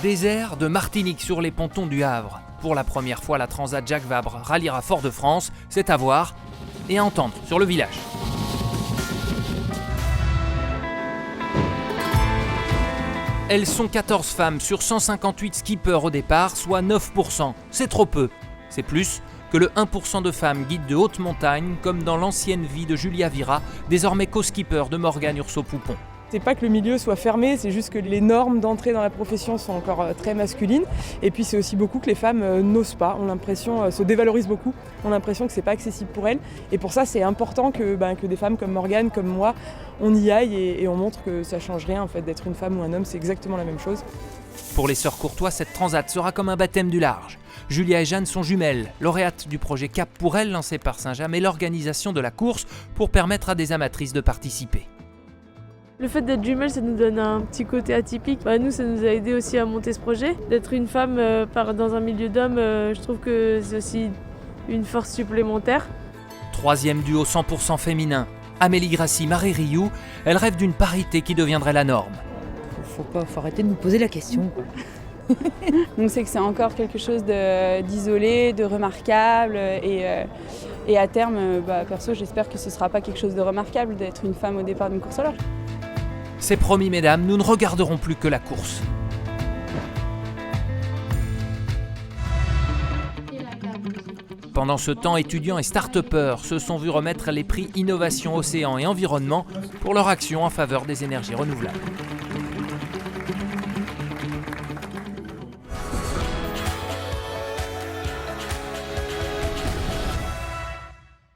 Désert de Martinique sur les pontons du Havre. Pour la première fois, la Transat Jacques Vabre ralliera Fort-de-France. C'est à voir et à entendre sur le village. Elles sont 14 femmes sur 158 skippers au départ, soit 9%. C'est trop peu. C'est plus que le 1% de femmes guides de haute montagne, comme dans l'ancienne vie de Julia Vira, désormais co-skipper de Morgane Urso-Poupon. C'est pas que le milieu soit fermé, c'est juste que les normes d'entrée dans la profession sont encore très masculines. Et puis c'est aussi beaucoup que les femmes n'osent pas, ont l'impression, se dévalorisent beaucoup, ont l'impression que c'est pas accessible pour elles. Et pour ça, c'est important que des femmes comme Morgane, comme moi, on y aille et on montre que ça change rien en fait d'être une femme ou un homme, c'est exactement la même chose. Pour les sœurs Courtois, cette transat sera comme un baptême du large. Julia et Jeanne sont jumelles, lauréates du projet Cap pour elles lancé par Saint-James et l'organisation de la course pour permettre à des amatrices de participer. Le fait d'être jumelles, ça nous donne un petit côté atypique. Nous, ça nous a aidé aussi à monter ce projet. D'être une femme dans un milieu d'hommes, je trouve que c'est aussi une force supplémentaire. Troisième duo 100% féminin, Amélie Grassi, Marie Rioux, elle rêve d'une parité qui deviendrait la norme. Faut arrêter de nous poser la question. Donc c'est que c'est encore quelque chose d'isolé, de remarquable et à terme, perso, j'espère que ce ne sera pas quelque chose de remarquable d'être une femme au départ d'une course à large. C'est promis mesdames, nous ne regarderons plus que la course. Pendant ce temps, étudiants et start-upers se sont vus remettre les prix Innovation Océan et Environnement pour leur action en faveur des énergies renouvelables.